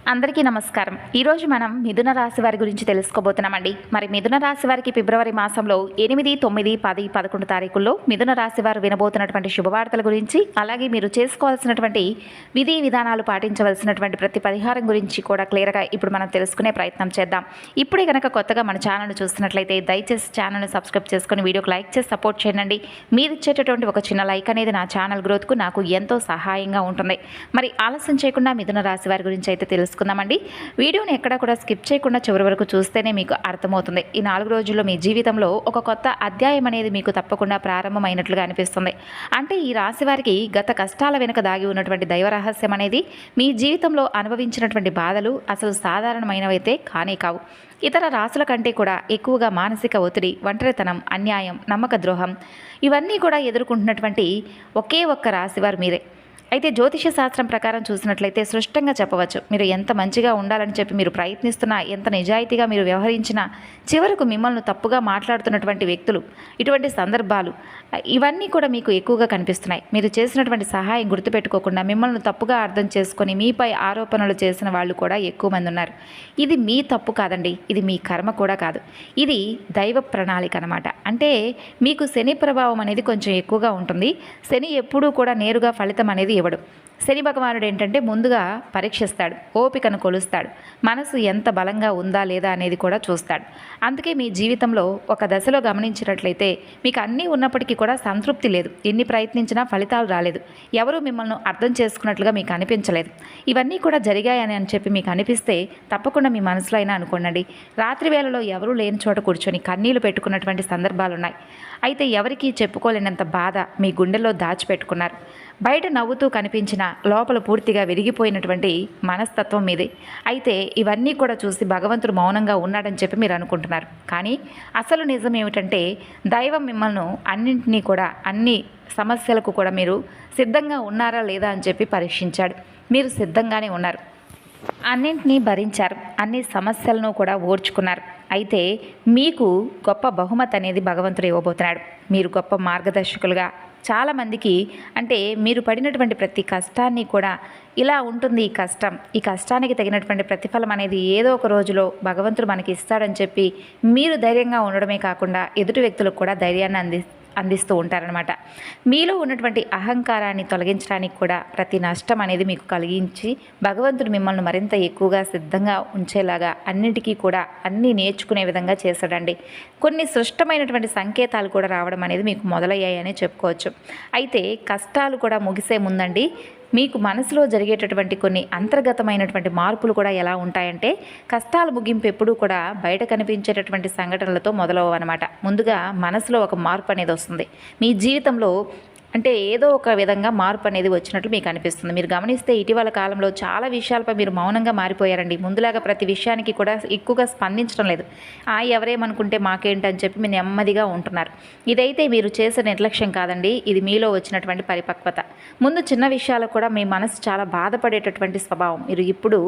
అందరికీ నమస్కారం. ఈరోజు మనం మిథున రాశి వారి గురించి తెలుసుకోబోతున్నామండి. మరి మిథున రాశి వారికి ఫిబ్రవరి మాసంలో 8, 9, 10, 11 తారీఖుల్లో మిథున రాశి వారు వినబోతున్నటువంటి శుభవార్తల గురించి, అలాగే మీరు చేసుకోవాల్సినటువంటి విధి విధానాలు పాటించవలసినటువంటి ప్రతి పరిహారం గురించి కూడా క్లియర్గా ఇప్పుడు మనం తెలుసుకునే ప్రయత్నం చేద్దాం. ఇప్పుడే కనుక కొత్తగా మన ఛానల్ను చూస్తున్నట్లయితే దయచేసి ఛానల్ను సబ్స్క్రైబ్ చేసుకుని వీడియోకి లైక్ చేసి సపోర్ట్ చేయండి. మీరు ఇచ్చేటటువంటి ఒక చిన్న లైక్ అనేది నా ఛానల్ గ్రోత్కు నాకు ఎంతో సహాయంగా ఉంటుంది. మరి ఆలస్యం చేయకుండా మిథున రాశి వారి గురించి అయితే తెలుసుకుందామండి. వీడియోని ఎక్కడా కూడా స్కిప్ చేయకుండా చివరి వరకు చూస్తేనే మీకు అర్థమవుతుంది. ఈ 4 రోజుల్లో మీ జీవితంలో ఒక కొత్త అధ్యాయం అనేది మీకు తప్పకుండా ప్రారంభమైనట్లుగా అనిపిస్తుంది. అంటే ఈ రాశి వారికి గత కష్టాల వెనుక దాగి ఉన్నటువంటి దైవ రహస్యం అనేది మీ జీవితంలో అనుభవించినటువంటి బాధలు అసలు సాధారణమైనవైతే కానే కావు. ఇతర రాశుల కంటే కూడా ఎక్కువగా మానసిక ఒత్తిడి, ఒంటరితనం, అన్యాయం, నమ్మక ద్రోహం ఇవన్నీ కూడా ఎదుర్కొంటున్నటువంటి ఒకే ఒక్క రాశివారు మీరే. అయితే జ్యోతిష శాస్త్రం ప్రకారం చూసినట్లయితే స్పష్టంగా చెప్పవచ్చు, మీరు ఎంత మంచిగా ఉండాలని చెప్పి మీరు ప్రయత్నిస్తున్నా, ఎంత నిజాయితీగా మీరు వ్యవహరించినా చివరకు మిమ్మల్ని తప్పుగా మాట్లాడుతున్నటువంటి వ్యక్తులు, ఇటువంటి సందర్భాలు ఇవన్నీ కూడా మీకు ఎక్కువగా కనిపిస్తున్నాయి. మీరు చేసినటువంటి సహాయం గుర్తుపెట్టుకోకుండా మిమ్మల్ని తప్పుగా అర్థం చేసుకొని మీపై ఆరోపణలు చేసిన వాళ్ళు కూడా ఎక్కువ మంది ఉన్నారు. ఇది మీ తప్పు కాదండి, ఇది మీ కర్మ కూడా కాదు, ఇది దైవ ప్రణాళిక అనమాట. అంటే మీకు శని ప్రభావం అనేది కొంచెం ఎక్కువగా ఉంటుంది. శని ఎప్పుడూ కూడా నేరుగా ఫలితం అనేది ఇవ్వడు. శని భగవానుడు ఏంటంటే ముందుగా పరీక్షిస్తాడు, ఓపికను కొలుస్తాడు, మనసు ఎంత బలంగా ఉందా లేదా అనేది కూడా చూస్తాడు. అందుకే మీ జీవితంలో ఒక దశలో గమనించినట్లయితే మీకు అన్నీ ఉన్నప్పటికీ కూడా సంతృప్తి లేదు. ఎన్ని ప్రయత్నించినా ఫలితాలు రాలేదు. ఎవరు మిమ్మల్ని అర్థం చేసుకున్నట్లుగా మీకు అనిపించలేదు. ఇవన్నీ కూడా జరిగాయని అని చెప్పి మీకు అనిపిస్తే తప్పకుండా మీ మనసులో అయినా అనుకోండి, రాత్రి వేళలో ఎవరూ లేని చోట కూర్చొని కన్నీళ్లు పెట్టుకున్నటువంటి సందర్భాలు ఉన్నాయి. అయితే ఎవరికీ చెప్పుకోలేనంత బాధ మీ గుండెల్లో దాచిపెట్టుకున్నారు. బయట నవ్వుతూ కనిపించిన లోపల పూర్తిగా విరిగిపోయినటువంటి మనస్తత్వం మీదే. అయితే ఇవన్నీ కూడా చూసి భగవంతుడు మౌనంగా ఉన్నాడని చెప్పి మీరు అనుకుంటున్నారు. కానీ అసలు నిజం ఏమిటంటే దైవం మిమ్మల్ని అన్నింటినీ కూడా, అన్ని సమస్యలకు కూడా మీరు సిద్ధంగా ఉన్నారా లేదా అని చెప్పి పరీక్షించాడు. మీరు సిద్ధంగానే ఉన్నారు, అన్నింటినీ భరించారు, అన్ని సమస్యలను కూడా ఓర్చుకున్నారు. అయితే మీకు గొప్ప బహుమతి అనేది భగవంతుడు ఇవ్వబోతున్నాడు. మీరు గొప్ప మార్గదర్శకులుగా చాలామందికి, అంటే మీరు పడినటువంటి ప్రతి కష్టాన్ని కూడా ఇలా ఉంటుంది ఈ కష్టానికి తగినటువంటి ప్రతిఫలం అనేది ఏదో ఒక రోజులో భగవంతుడు మనకి ఇస్తాడని చెప్పి మీరు ధైర్యంగా ఉండడమే కాకుండా ఎదుటి వ్యక్తులకు కూడా ధైర్యాన్ని అందిస్తూ ఉంటారనమాట. మీలో ఉన్నటువంటి అహంకారాన్ని తొలగించడానికి కూడా ప్రతి నష్టం అనేది మీకు కలిగించి భగవంతుడు మిమ్మల్ని మరింత ఎక్కువగా సిద్ధంగా ఉంచేలాగా అన్నిటికీ కూడా అన్నీ నేర్చుకునే విధంగా చేశాడండి. కొన్ని సృష్టమైనటువంటి సంకేతాలు కూడా రావడం అనేది మీకు మొదలయ్యాయని చెప్పుకోవచ్చు. అయితే కష్టాలు కూడా ముగిసే ముందండి మీకు మనసులో జరిగేటటువంటి కొన్ని అంతర్గతమైనటువంటి మార్పులు కూడా ఎలా ఉంటాయంటే, కష్టాల ముగింపు ఎప్పుడూ కూడా బయట కనిపించేటటువంటి సంఘటనలతో మొదలవన్నమాట. ముందుగా మనసులో ఒక మార్పు అనేది వస్తుంది. మీ జీవితంలో అంటే ఏదో ఒక విధంగా మార్పు అనేది వచ్చినట్లు మీకు అనిపిస్తుంది. మీరు గమనిస్తే ఇటీవల కాలంలో చాలా విషయాలపై మీరు మౌనంగా మారిపోయారండి. ముందులాగా ప్రతి విషయానికి కూడా ఎక్కువగా స్పందించడం లేదు. ఎవరేమనుకుంటే మాకేంటని చెప్పి మీరు నెమ్మదిగా ఉంటున్నారు. ఇదైతే మీరు చేసే నిర్లక్ష్యం కాదండి, ఇది మీలో వచ్చినటువంటి పరిపక్వత. ముందు చిన్న విషయాలకు కూడా మీ మనసు చాలా బాధపడేటటువంటి స్వభావం. మీరు ఇప్పుడు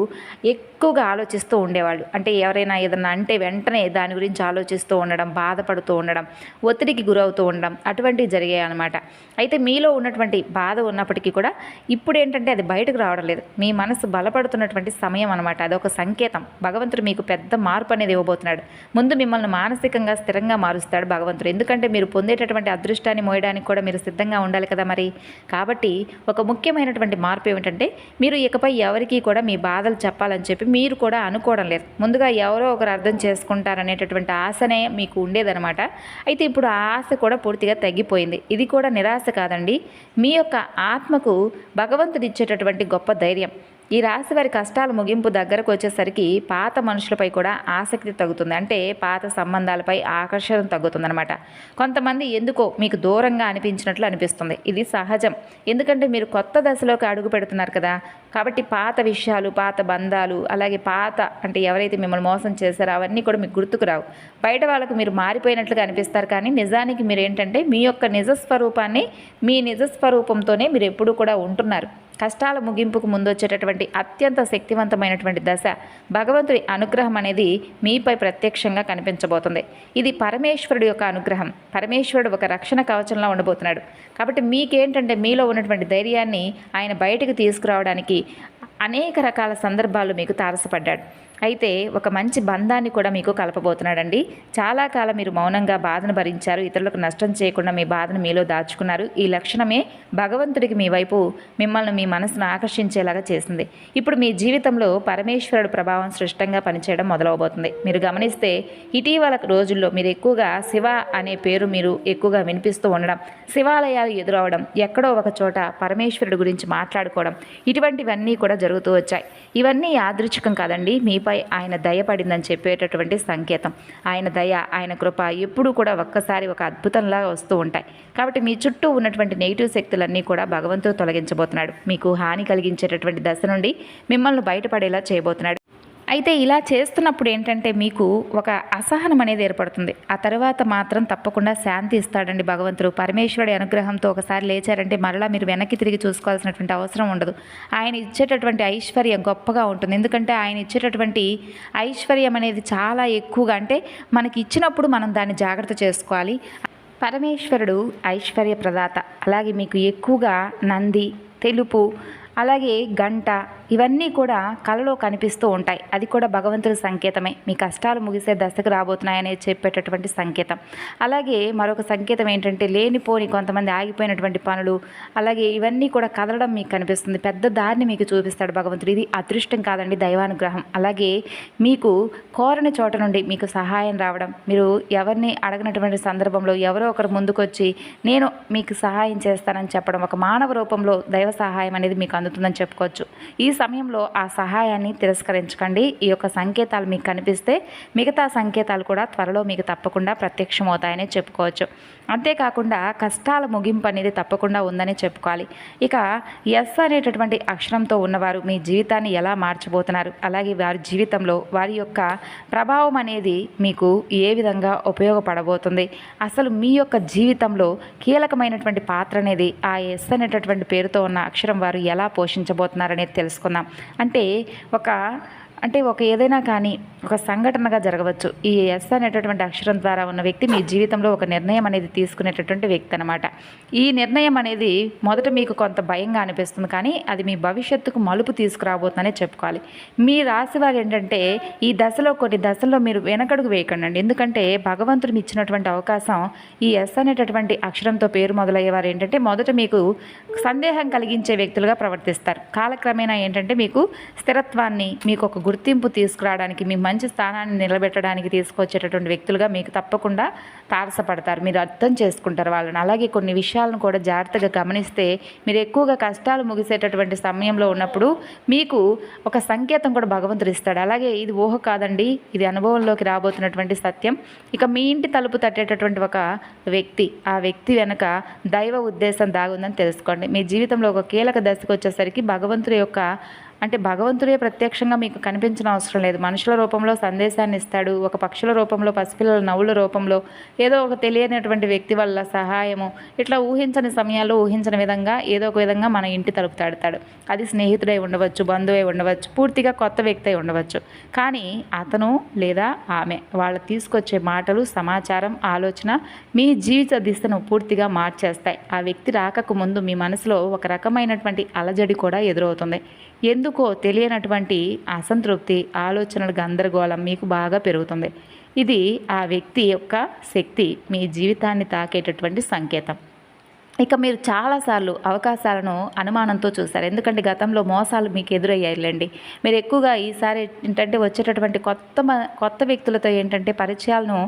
ఎక్కువగా ఆలోచిస్తూ ఉండేవాళ్ళు. అంటే ఎవరైనా ఏదన్నా అంటే వెంటనే దాని గురించి ఆలోచిస్తూ ఉండడం, బాధపడుతూ ఉండడం, ఒత్తిడికి గురవుతూ ఉండడం అటువంటివి జరిగాయి అన్నమాట. అయితే మీలో ఉన్నటువంటి బాధ ఉన్నప్పటికీ కూడా ఇప్పుడు ఏంటంటే అది బయటకు రావడం లేదు. మీ మనసు బలపడుతున్నటువంటి సమయం అనమాట. అదొక సంకేతం. భగవంతుడు మీకు పెద్ద మార్పు అనేది ఇవ్వబోతున్నాడు. ముందు మిమ్మల్ని మానసికంగా స్థిరంగా మారుస్తాడు భగవంతుడు. ఎందుకంటే మీరు పొందేటటువంటి అదృష్టాన్ని మోయడానికి కూడా మీరు సిద్ధంగా ఉండాలి కదా మరి. కాబట్టి ఒక ముఖ్యమైనటువంటి మార్పు ఏమిటంటే, మీరు ఇకపై ఎవరికీ కూడా మీ బాధలు చెప్పాలని చెప్పి మీరు కూడా అనుకోవడం లేదు. ముందుగా ఎవరో ఒకరు అర్థం చేసుకుంటారనేటటువంటి ఆశనే మీకు ఉండేదనమాట. అయితే ఇప్పుడు ఆ ఆశ కూడా పూర్తిగా తగ్గిపోయింది. ఇది కూడా నిరాశ కాదండి, మీ యొక్క ఆత్మకు భగవంతుడు ఇచ్చేటటువంటి గొప్ప ధైర్యం. ఈ రాశి వారి కష్టాల ముగింపు దగ్గరకు వచ్చేసరికి పాత మనుషులపై కూడా ఆసక్తి తగ్గుతుంది. అంటే పాత సంబంధాలపై ఆకర్షణ తగ్గుతుందన్నమాట. కొంతమంది ఎందుకో మీకు దూరంగా అనిపించినట్లు అనిపిస్తుంది. ఇది సహజం, ఎందుకంటే మీరు కొత్త దశలోకి అడుగు పెడుతున్నారు కదా. కాబట్టి పాత విషయాలు, పాత బంధాలు, అలాగే అంటే ఎవరైతే మిమ్మల్ని మోసం చేశారో అవన్నీ కూడా మీకు గుర్తుకు రావు. బయట వాళ్ళకు మీరు మారిపోయినట్లుగా అనిపిస్తారు, కానీ నిజానికి మీరు ఏంటంటే మీ యొక్క నిజస్వరూపాన్ని, మీ నిజస్వరూపంతోనే మీరు ఎప్పుడూ కూడా ఉంటున్నారు. కష్టాల ముగింపుకు ముందు వచ్చేటటువంటి అత్యంత శక్తివంతమైనటువంటి దశ భగవంతుడి అనుగ్రహం అనేది మీపై ప్రత్యక్షంగా కనిపించబోతుంది. ఇది పరమేశ్వరుడు యొక్క అనుగ్రహం. పరమేశ్వరుడు ఒక రక్షణ కవచంలా ఉండబోతున్నాడు. కాబట్టి మీకేంటంటే మీలో ఉన్నటువంటి ధైర్యాన్ని ఆయన బయటకు తీసుకురావడానికి అనేక రకాల సందర్భాలు మీకు తారసపడ్డాడు. అయితే ఒక మంచి బంధాన్ని కూడా మీకు కలపబోతున్నాడండి. చాలా కాలం మీరు మౌనంగా బాధను భరించారు, ఇతరులకు నష్టం చేయకుండా మీ బాధను మీలో దాచుకున్నారు. ఈ లక్షణమే భగవంతుడికి మీ వైపు మిమ్మల్ని మీ మనసును ఆకర్షించేలాగా చేసింది. ఇప్పుడు మీ జీవితంలో పరమేశ్వరుడు ప్రభావం సృష్టంగా పనిచేయడం మొదలవబోతుంది. మీరు గమనిస్తే ఇటీవల రోజుల్లో మీరు ఎక్కువగా శివ అనే పేరు మీరు ఎక్కువగా వినిపిస్తూ ఉండడం, శివాలయాలు ఎదురవడం, ఎక్కడో ఒక చోట పరమేశ్వరుడు గురించి మాట్లాడుకోవడం, ఇటువంటివన్నీ కూడా జరుగుతూ వచ్చాయి. ఇవన్నీ యాదృచ్ఛికం కాదండి, మీపై ఆయన దయ పడిందని చెప్పేటటువంటి సంకేతం. ఆయన దయ, ఆయన కృప ఎప్పుడూ కూడా ఒక్కసారి ఒక అద్భుతంలా వస్తూ ఉంటాయి. కాబట్టి మీ చుట్టూ ఉన్నటువంటి నెగిటివ్ శక్తులన్నీ కూడా భగవంతుడు తొలగించబోతున్నాడు. మీకు హాని కలిగించేటటువంటి దశ నుండి మిమ్మల్ని బయటపడేలా చేయబోతున్నాడు. అయితే ఇలా చేస్తున్నప్పుడు ఏంటంటే మీకు ఒక అసహనం అనేది ఏర్పడుతుంది. ఆ తర్వాత మాత్రం తప్పకుండా శాంతి ఇస్తాడండి భగవంతుడు. పరమేశ్వరుడి అనుగ్రహంతో ఒకసారి లేచారంటే మరలా మీరు వెనక్కి తిరిగి చూసుకోవాల్సినటువంటి అవసరం ఉండదు. ఆయన ఇచ్చేటటువంటి ఐశ్వర్యం గొప్పగా ఉంటుంది. ఎందుకంటే ఆయన ఇచ్చేటటువంటి ఐశ్వర్యం అనేది చాలా ఎక్కువగా, అంటే మనకి ఇచ్చినప్పుడు మనం దాన్ని జాగ్రత్త చేసుకోవాలి. పరమేశ్వరుడు ఐశ్వర్య ప్రదాత. అలాగే మీకు ఎక్కువగా నంది, తెలుపు, అలాగే గంట, ఇవన్నీ కూడా కలలో కనిపిస్తూ ఉంటాయి. అది కూడా భగవంతుడి సంకేతమే. మీ కష్టాలు ముగిసే దశకు రాబోతున్నాయని చెప్పేటటువంటి సంకేతం. అలాగే మరొక సంకేతం ఏంటంటే లేనిపోని కొంతమంది ఆగిపోయినటువంటి పనులు, అలాగే ఇవన్నీ కూడా కదలడం మీకు కనిపిస్తుంది. పెద్ద దారిని మీకు చూపిస్తాడు భగవంతుడు. ఇది అదృష్టం కాదండి, దైవానుగ్రహం. అలాగే మీకు కోరని చోట నుండి మీకు సహాయం రావడం, మీరు ఎవరిని అడగనటువంటి సందర్భంలో ఎవరో ఒకరు ముందుకొచ్చి నేను మీకు సహాయం చేస్తానని చెప్పడం, ఒక మానవ రూపంలో దైవ సహాయం అనేది మీకు అందుతుందని చెప్పుకోవచ్చు. ఈ సమయంలో ఆ సహాయాన్ని తిరస్కరించకండి. ఈ యొక్క సంకేతాలు మీకు కనిపిస్తే మిగతా సంకేతాలు కూడా త్వరలో మీకు తప్పకుండా ప్రత్యక్షమవుతాయని చెప్పుకోవచ్చు. అంతేకాకుండా కష్టాల ముగింపు అనేది తప్పకుండా ఉందని చెప్పుకోవాలి. ఇక ఎస్ అనేటటువంటి అక్షరంతో ఉన్నవారు మీ జీవితాన్ని ఎలా మార్చబోతున్నారు, అలాగే వారి జీవితంలో వారి యొక్క ప్రభావం అనేది మీకు ఏ విధంగా ఉపయోగపడబోతుంది, అసలు మీ యొక్క జీవితంలో కీలకమైనటువంటి పాత్ర అనేది ఆ ఎస్ అనేటటువంటి పేరుతో ఉన్న అక్షరం వారు ఎలా పోషించబోతున్నారనేది తెలుసుకుందాం. ఒక ఏదైనా కానీ ఒక సంఘటనగా జరగవచ్చు. ఈ ఎస్ అనేటటువంటి అక్షరం ద్వారా ఉన్న వ్యక్తి మీ జీవితంలో ఒక నిర్ణయం అనేది తీసుకునేటటువంటి వ్యక్తి అనమాట. ఈ నిర్ణయం అనేది మొదట మీకు కొంత భయంగా అనిపిస్తుంది, కానీ అది మీ భవిష్యత్తుకు మలుపు తీసుకురాబోతుందనే చెప్పుకోవాలి. మీ రాశి వారు ఏంటంటే ఈ దశలో కొన్ని దశల్లో మీరు వెనకడుగు వేయకండి. ఎందుకంటే భగవంతుడు ఇచ్చినటువంటి అవకాశం, ఈ ఎస్ అనేటటువంటి అక్షరంతో పేరు మొదలయ్యేవారు ఏంటంటే మొదట మీకు సందేహం కలిగించే వ్యక్తులుగా ప్రవర్తిస్తారు. కాలక్రమేణా ఏంటంటే మీకు స్థిరత్వాన్ని, మీకు ఒక గుర్తింపు తీసుకురావడానికి, మీ మంచి స్థానాన్ని నిలబెట్టడానికి తీసుకొచ్చేటటువంటి వ్యక్తులుగా మీకు తప్పకుండా తారసపడతారు. మీరు అర్థం చేసుకుంటారు వాళ్ళని. అలాగే కొన్ని విషయాలను కూడా జాగ్రత్తగా గమనిస్తే మీరు ఎక్కువగా కష్టాలు ముగిసేటటువంటి సమయంలో ఉన్నప్పుడు మీకు ఒక సంకేతం కూడా భగవంతుడు ఇస్తాడు. అలాగే ఇది ఊహ కాదండి, ఇది అనుభవంలోకి రాబోతున్నటువంటి సత్యం. ఇక మీ ఇంటి తలుపు తట్టేటటువంటి ఒక వ్యక్తి, ఆ వ్యక్తి వెనుక దైవ ఉద్దేశం దాగుందని తెలుసుకోండి. మీ జీవితంలో ఒక కీలక దశకు వచ్చేసరికి భగవంతుడే ప్రత్యక్షంగా మీకు కనిపించిన అవసరం లేదు. మనుషుల రూపంలో సందేశాన్ని ఇస్తాడు. ఒక పక్షుల రూపంలో, పసిపిల్లల నవ్వుల రూపంలో, ఏదో ఒక తెలియనటువంటి వ్యక్తి వల్ల సహాయము, ఇట్లా ఊహించని సమయాల్లో ఊహించని విధంగా ఏదో ఒక విధంగా మన ఇంటి తలుపు తడతాడు. అది స్నేహితుడై ఉండవచ్చు, బంధువై ఉండవచ్చు, పూర్తిగా కొత్త వ్యక్తి అయి ఉండవచ్చు. కానీ అతను లేదా ఆమె వాళ్ళు తీసుకొచ్చే మాటలు, సమాచారం, ఆలోచన మీ జీవిత దిశను పూర్తిగా మార్చేస్తాయి. ఆ వ్యక్తి రాకకు ముందు మీ మనసులో ఒక రకమైనటువంటి అలజడి కూడా ఎదురవుతుంది. ఎందుకో తెలియనటువంటి అసంతృప్తి, ఆలోచనల గందరగోళం మీకు బాగా పెరుగుతుంది. ఇది ఆ వ్యక్తి యొక్క శక్తి మీ జీవితాన్ని తాకేటటువంటి సంకేతం. ఇక మీరు చాలాసార్లు అవకాశాలను అనుమానంతో చూశారు. ఎందుకంటే గతంలో మోసాలు మీకు ఎదురయ్యాయిలేండి. మీరు ఎక్కువగా ఈసారి ఏంటంటే వచ్చేటటువంటి కొత్త వ్యక్తులతో ఏంటంటే పరిచయాలను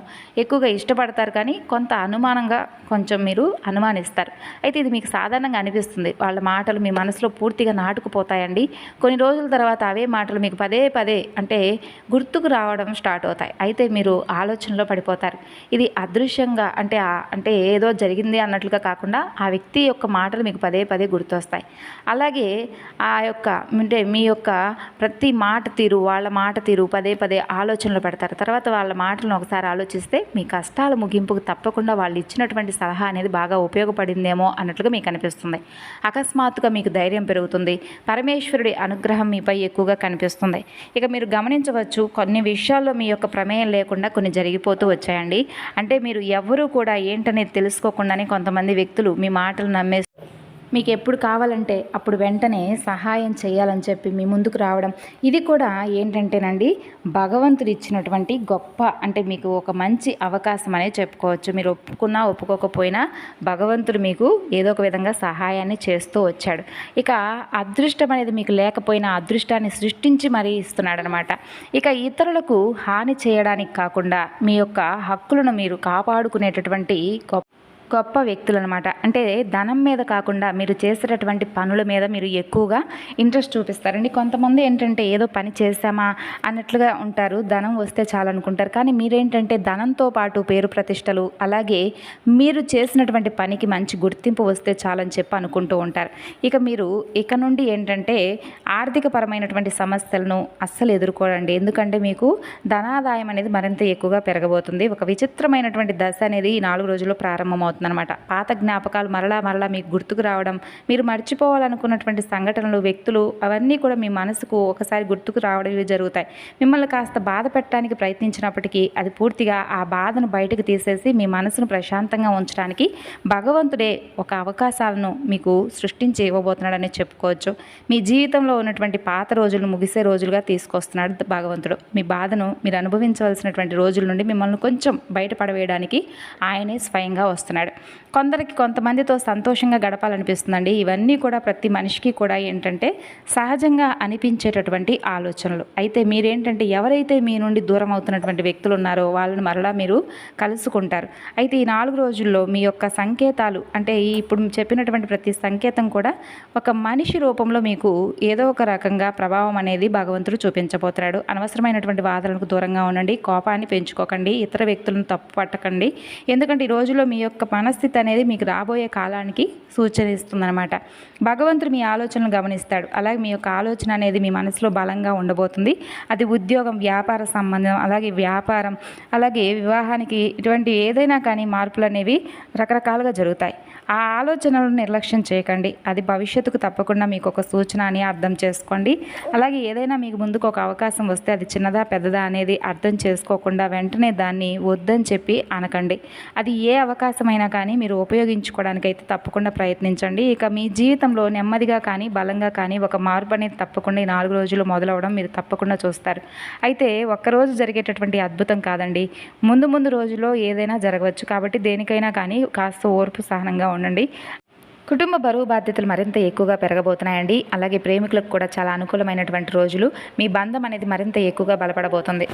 ఎక్కువగా ఇష్టపడతారు, కానీ కొంత అనుమానంగా కొంచెం మీరు అనుమానిస్తారు. అయితే ఇది మీకు సాధారణంగా అనిపిస్తుంది. వాళ్ళ మాటలు మీ మనసులో పూర్తిగా నాటుకుపోతాయండి. కొన్ని రోజుల తర్వాత అవే మాటలు మీకు పదే పదే గుర్తుకు రావడం స్టార్ట్ అవుతాయి. అయితే మీరు ఆలోచనలో పడిపోతారు. ఇది అదృశ్యంగా అంటే ఏదో జరిగింది అన్నట్లుగా కాకుండా ఆ వ్యక్తి యొక్క మాటలు మీకు పదే పదే గుర్తొస్తాయి. అలాగే మీ యొక్క ప్రతి మాట తీరు, వాళ్ళ మాట తీరు పదే పదే ఆలోచనలు పెడతారు. తర్వాత వాళ్ళ మాటలను ఒకసారి ఆలోచిస్తే మీ కష్టాల ముగింపుకు తప్పకుండా వాళ్ళు ఇచ్చినటువంటి సలహా అనేది బాగా ఉపయోగపడిందేమో అన్నట్లుగా మీకు అనిపిస్తుంది. అకస్మాత్తుగా మీకు ధైర్యం పెరుగుతుంది. పరమేశ్వరుడి అనుగ్రహం మీపై ఎక్కువగా కనిపిస్తుంది. ఇక మీరు గమనించవచ్చు, కొన్ని విషయాల్లో మీ యొక్క ప్రమేయం లేకుండా కొన్ని జరిగిపోతూ వచ్చాయండి. అంటే మీరు ఎవరూ కూడా ఏంటనేది తెలుసుకోకుండానే కొంతమంది వ్యక్తులు మీ మాటలు నమ్మే మీకు ఎప్పుడు కావాలంటే అప్పుడు వెంటనే సహాయం చేయాలని చెప్పి మీ ముందుకు రావడం, ఇది కూడా ఏంటంటేనండి భగవంతుడు ఇచ్చినటువంటి గొప్ప, అంటే మీకు ఒక మంచి అవకాశం అనే చెప్పుకోవచ్చు. మీరు ఒప్పుకున్నా ఒప్పుకోకపోయినా భగవంతుడు మీకు ఏదో ఒక విధంగా సహాయాన్ని చేస్తూ వచ్చాడు. ఇక అదృష్టం అనేది మీకు లేకపోయినా అదృష్టాన్ని సృష్టించి మరీ ఇస్తున్నాడు అనమాట. ఇక ఇతరులకు హాని చేయడానికి కాకుండా మీ యొక్క హక్కులను మీరు కాపాడుకునేటటువంటి గొప్ప వ్యక్తులు అనమాట. అంటే ధనం మీద కాకుండా మీరు చేసేటటువంటి పనుల మీద మీరు ఎక్కువగా ఇంట్రెస్ట్ చూపిస్తారండి. కొంతమంది ఏంటంటే ఏదో పని చేశామా అన్నట్లుగా ఉంటారు, ధనం వస్తే చాలనుకుంటారు. కానీ మీరేంటంటే ధనంతో పాటు పేరు ప్రతిష్టలు, అలాగే మీరు చేసినటువంటి పనికి మంచి గుర్తింపు వస్తే చాలని చెప్పి అనుకుంటూ ఉంటారు. ఇక మీరు ఇక నుండి ఏంటంటే ఆర్థిక పరమైనటువంటి సమస్యలను అస్సలు ఎదుర్కోరండి. ఎందుకంటే మీకు ధనాదాయం అనేది మరింత ఎక్కువగా పెరగబోతుంది. ఒక విచిత్రమైనటువంటి దశ అనేది ఈ 4 రోజుల్లో ప్రారంభమవుతుంది అనమాట. పాత జ్ఞాపకాలు మరలా మీకు గుర్తుకు రావడం, మీరు మర్చిపోవాలనుకున్నటువంటి సంఘటనలు, వ్యక్తులు అవన్నీ కూడా మీ మనసుకు ఒకసారి గుర్తుకు రావడం ఇవి జరుగుతాయి. మిమ్మల్ని కాస్త బాధ పెట్టడానికి ప్రయత్నించినప్పటికీ అది పూర్తిగా ఆ బాధను బయటకు తీసేసి మీ మనసును ప్రశాంతంగా ఉంచడానికి భగవంతుడే ఒక అవకాశాలను మీకు సృష్టించి ఇవ్వబోతున్నాడని చెప్పుకోవచ్చు. మీ జీవితంలో ఉన్నటువంటి పాత రోజులను ముగిసే రోజులుగా తీసుకొస్తున్నాడు భగవంతుడు. మీ బాధను మీరు అనుభవించవలసినటువంటి రోజుల నుండి మిమ్మల్ని కొంచెం బయటపడవేయడానికి ఆయనే స్వయంగా వస్తున్నాడు. కొంతమందితో సంతోషంగా గడపాలనిపిస్తుందండి. ఇవన్నీ కూడా ప్రతి మనిషికి కూడా ఏంటంటే సహజంగా అనిపించేటటువంటి ఆలోచనలు. అయితే మీరేంటంటే ఎవరైతే మీ నుండి దూరం అవుతున్నటువంటి వ్యక్తులు ఉన్నారో వాళ్ళని మరలా మీరు కలుసుకుంటారు. అయితే ఈ 4 రోజుల్లో మీ యొక్క సంకేతాలు, అంటే ఇప్పుడు చెప్పినటువంటి ప్రతి సంకేతం కూడా ఒక మనిషి రూపంలో మీకు ఏదో ఒక రకంగా ప్రభావం అనేది భగవంతుడు చూపించబోతున్నాడు. అనవసరమైనటువంటి వాదనలకు దూరంగా ఉండండి, కోపాన్ని పెంచుకోకండి, ఇతర వ్యక్తులను తప్పు పట్టకండి. ఎందుకంటే ఈ రోజులో మీ యొక్క మనస్థితి అనేది మీకు రాబోయే కాలానికి సూచన ఇస్తుందన్నమాట. భగవంతుడు మీ ఆలోచనలు గమనిస్తాడు. అలాగే మీ యొక్క ఆలోచన అనేది మీ మనసులో బలంగా ఉండబోతుంది. అది ఉద్యోగం, వ్యాపార సంబంధం, అలాగే వ్యాపారం, అలాగే వివాహానికి ఇటువంటి ఏదైనా కానీ మార్పులు అనేవి రకరకాలుగా జరుగుతాయి. ఆ ఆలోచనలను నిర్లక్ష్యం చేయకండి. అది భవిష్యత్తుకు తప్పకుండా మీకు ఒక సూచన అని అర్థం చేసుకోండి. అలాగే ఏదైనా మీకు ముందుకు ఒక అవకాశం వస్తే అది చిన్నదా పెద్దదా అనేది అర్థం చేసుకోకుండా వెంటనే దాన్ని వద్దని చెప్పి అనకండి. అది ఏ అవకాశమైనా కానీ మీరు ఉపయోగించుకోవడానికి అయితే తప్పకుండా ప్రయత్నించండి. ఇక మీ జీవితంలో నెమ్మదిగా కానీ బలంగా కానీ ఒక మార్పు అనేది తప్పకుండా ఈ 4 రోజులు మొదలవడం మీరు తప్పకుండా చూస్తారు. అయితే ఒక్కరోజు జరిగేటటువంటి అద్భుతం కాదండి, ముందు రోజుల్లో ఏదైనా జరగవచ్చు. కాబట్టి దేనికైనా కానీ కాస్త ఓర్పు సహనంగా ఉండండి. కుటుంబ బరువు బాధ్యతలు మరింత ఎక్కువగా పెరగబోతున్నాయండి. అలాగే ప్రేమికులకు కూడా చాలా అనుకూలమైనటువంటి రోజులు. మీ బంధం అనేది మరింత ఎక్కువగా బలపడబోతుంది.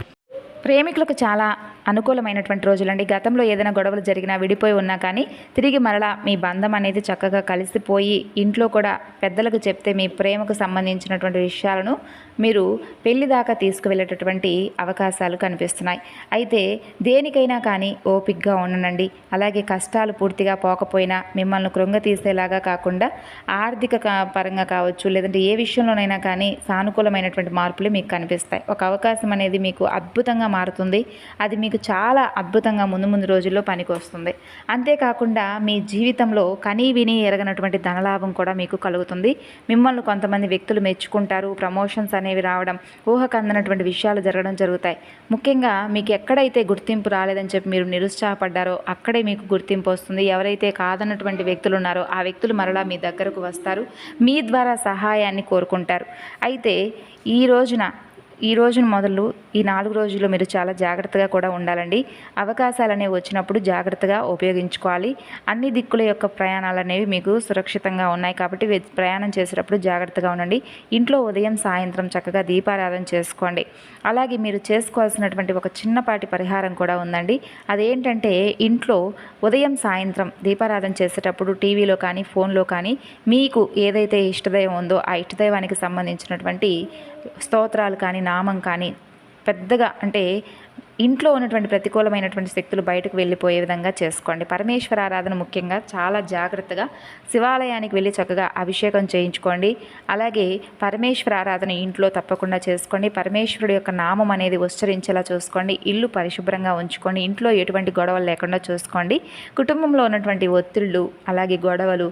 ప్రేమికులకు చాలా అనుకూలమైనటువంటి రోజులండి. గతంలో ఏదైనా గొడవలు జరిగినా, విడిపోయి ఉన్నా కానీ తిరిగి మరలా మీ బంధం అనేది చక్కగా కలిసిపోయి ఇంట్లో కూడా పెద్దలకు చెప్తే మీ ప్రేమకు సంబంధించినటువంటి విషయాలను మీరు పెళ్లి దాకా తీసుకువెళ్ళేటటువంటి అవకాశాలు కనిపిస్తున్నాయి. అయితే దేనికైనా కానీ ఓపికగా ఉండనండి. అలాగే కష్టాలు పూర్తిగా పోకపోయినా మిమ్మల్ని కృంగతీసేలాగా కాకుండా ఆర్థిక పరంగా కావచ్చు, లేదంటే ఏ విషయంలోనైనా కానీ సానుకూలమైనటువంటి మార్పులు మీకు కనిపిస్తాయి. ఒక అవకాశం అనేది మీకు అద్భుతంగా మారుతుంది. అది మీకు చాలా అద్భుతంగా ముందు రోజుల్లో పనికి వస్తుంది. అంతేకాకుండా మీ జీవితంలో కనీ విని ఎరగనటువంటి ధనలాభం కూడా మీకు కలుగుతుంది. మిమ్మల్ని కొంతమంది వ్యక్తులు మెచ్చుకుంటారు. ప్రమోషన్స్ అనేవి రావడం, ఊహకు అందనటువంటి విషయాలు జరగడం జరుగుతాయి. ముఖ్యంగా మీకు ఎక్కడైతే గుర్తింపు రాలేదని చెప్పి మీరు నిరుత్సాహపడ్డారో అక్కడే మీకు గుర్తింపు వస్తుంది. ఎవరైతే కాదన్నటువంటి వ్యక్తులు ఉన్నారో ఆ వ్యక్తులు మరలా మీ దగ్గరకు వస్తారు, మీ ద్వారా సహాయాన్ని కోరుకుంటారు. అయితే ఈ రోజును మొదలు ఈ 4 రోజుల్లో మీరు చాలా జాగ్రత్తగా కూడా ఉండాలండి. అవకాశాలు అనేవి వచ్చినప్పుడు జాగ్రత్తగా ఉపయోగించుకోవాలి. అన్ని దిక్కుల యొక్క ప్రయాణాలు అనేవి మీకు సురక్షితంగా ఉన్నాయి కాబట్టి ప్రయాణం చేసేటప్పుడు జాగ్రత్తగా ఉండండి. ఇంట్లో ఉదయం సాయంత్రం చక్కగా దీపారాధన చేసుకోండి. అలాగే మీరు చేసుకోవాల్సినటువంటి ఒక చిన్నపాటి పరిహారం కూడా ఉందండి. అదేంటంటే ఇంట్లో ఉదయం సాయంత్రం దీపారాధన చేసేటప్పుడు టీవీలో కానీ ఫోన్లో కానీ మీకు ఏదైతే ఇష్టదైవం ఉందో ఆ ఇష్టదైవానికి సంబంధించినటువంటి స్తోత్రాలు కానీ నామం కానీ పెద్దగా, అంటే ఇంట్లో ఉన్నటువంటి ప్రతికూలమైనటువంటి శక్తులు బయటకు వెళ్ళిపోయే విధంగా చేసుకోండి. పరమేశ్వర ఆరాధన ముఖ్యంగా చాలా జాగ్రత్తగా శివాలయానికి వెళ్ళి చక్కగా అభిషేకం చేయించుకోండి. అలాగే పరమేశ్వర ఆరాధన ఇంట్లో తప్పకుండా చేసుకోండి. పరమేశ్వరుడు యొక్క నామం అనేది ఉచ్చరించేలా చూసుకోండి. ఇల్లు పరిశుభ్రంగా ఉంచుకోండి. ఇంట్లో ఎటువంటి గొడవలు లేకుండా చూసుకోండి. కుటుంబంలో ఉన్నటువంటి ఒత్తిళ్ళు, అలాగే గొడవలు,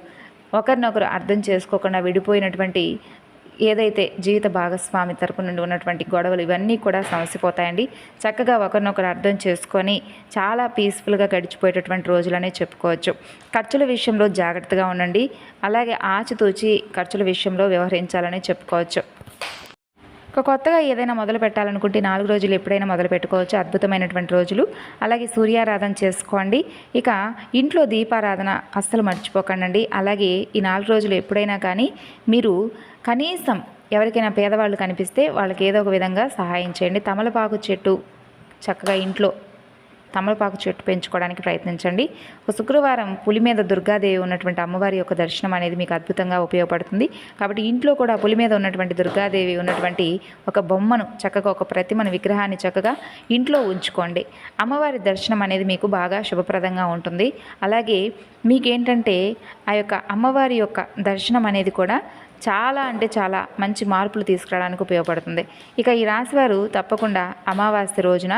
ఒకరినొకరు అర్థం చేసుకోకుండా విడిపోయినటువంటి ఏదైతే జీవిత భాగస్వామి తరపు నుండి ఉన్నటువంటి గొడవలు ఇవన్నీ కూడా సమసిపోతాయండి. చక్కగా ఒకరినొకరు అర్థం చేసుకొని చాలా పీస్ఫుల్గా గడిచిపోయేటటువంటి రోజులనే చెప్పుకోవచ్చు. ఖర్చుల విషయంలో జాగ్రత్తగా ఉండండి. అలాగే ఆచితూచి ఖర్చుల విషయంలో వ్యవహరించాలని చెప్పుకోవచ్చు. కొత్తగా ఏదైనా మొదలు పెట్టాలనుకుంటే 4 రోజులు ఎప్పుడైనా మొదలు పెట్టుకోవచ్చు. అద్భుతమైనటువంటి రోజులు. అలాగే సూర్యారాధన చేసుకోండి. ఇక ఇంట్లో దీపారాధన అస్సలు మర్చిపోకండి. అలాగే ఈ 4 రోజులు ఎప్పుడైనా కానీ మీరు కనీసం ఎవరికైనా పేదవాళ్ళు కనిపిస్తే వాళ్ళకి ఏదో ఒక విధంగా సహాయం చేయండి. తమలపాకు చెట్టు చక్కగా ఇంట్లో తమలపాకు చెట్టు పెంచుకోవడానికి ప్రయత్నించండి. ఒక శుక్రవారం పులి మీద దుర్గాదేవి ఉన్నటువంటి అమ్మవారి యొక్క దర్శనం అనేది మీకు అద్భుతంగా ఉపయోగపడుతుంది. కాబట్టి ఇంట్లో కూడా పులి మీద ఉన్నటువంటి దుర్గాదేవి ఉన్నటువంటి ఒక బొమ్మను చక్కగా ఒక ప్రతిమను విగ్రహాన్ని చక్కగా ఇంట్లో ఉంచుకోండి. అమ్మవారి దర్శనం అనేది మీకు బాగా శుభప్రదంగా ఉంటుంది. అలాగే మీకేంటంటే ఆ యొక్క అమ్మవారి యొక్క దర్శనం అనేది కూడా చాలా అంటే చాలా మంచి మార్పులు తీసుకురావడానికి ఉపయోగపడుతుంది. ఇక ఈ రాశివారు తప్పకుండా అమావాస్య రోజున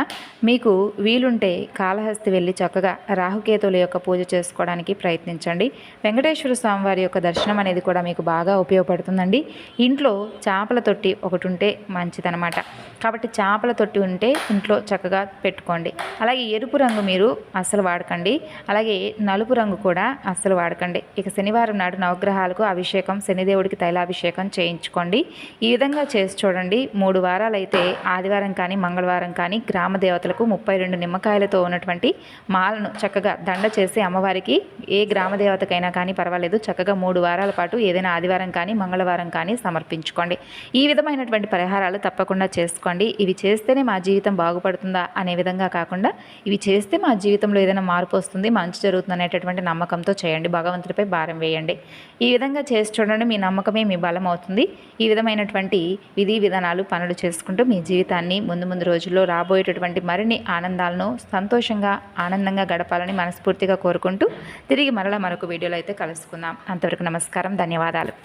మీకు వీలుంటే కాళహస్తి వెళ్ళి చక్కగా రాహుకేతువుల యొక్క పూజ చేసుకోవడానికి ప్రయత్నించండి. వెంకటేశ్వర స్వామి వారి యొక్క దర్శనం అనేది కూడా మీకు బాగా ఉపయోగపడుతుందండి. ఇంట్లో చేపల తొట్టి ఒకటి ఉంటే మంచిదనమాట. కాబట్టి చేపల తొట్టి ఉంటే ఇంట్లో చక్కగా పెట్టుకోండి. అలాగే ఎరుపు రంగు మీరు అస్సలు వాడకండి. అలాగే నలుపు రంగు కూడా అస్సలు వాడకండి. ఇక శనివారం నాడు నవగ్రహాలకు అభిషేకం, శనిదేవుడికి తైలాభిషేకం చేయించుకోండి. ఈ విధంగా చేసి చూడండి. 3 వారాలు అయితే ఆదివారం కానీ మంగళవారం కానీ గ్రామ దేవతలకు 32 నిమ్మకాయలతో ఉన్నటువంటి మాలను చక్కగా దండ చేసి అమ్మవారికి ఏ గ్రామ దేవతకైనా కానీ పర్వాలేదు చక్కగా 3 వారాల పాటు ఏదైనా ఆదివారం కానీ మంగళవారం కానీ సమర్పించుకోండి. ఈ విధమైనటువంటి పరిహారాలు తప్పకుండా చేసుకోండి. ఇవి చేస్తేనే మా జీవితం బాగుపడుతుందా అనే విధంగా కాకుండా ఇవి చేస్తే మా జీవితంలో ఏదైనా మార్పు వస్తుంది, మంచి జరుగుతుంది అనేటటువంటి నమ్మకంతో చేయండి. భగవంతుడిపై భారం వేయండి. ఈ విధంగా చేసి చూడండి. మీ నమ్మకమే మీ బలం అవుతుంది. ఈ విధమైనటువంటి విధి విధానాలు పనులు చేసుకుంటూ మీ జీవితాన్ని ముందు రోజుల్లో రాబోయేటటువంటి మరిన్ని ఆనందాలను సంతోషంగా ఆనందంగా గడపాలని మనస్ఫూర్తిగా కోరుకుంటూ తిరిగి మరలా మరొక వీడియోలో అయితే కలుసుకుందాం. అంతవరకు నమస్కారం, ధన్యవాదాలు.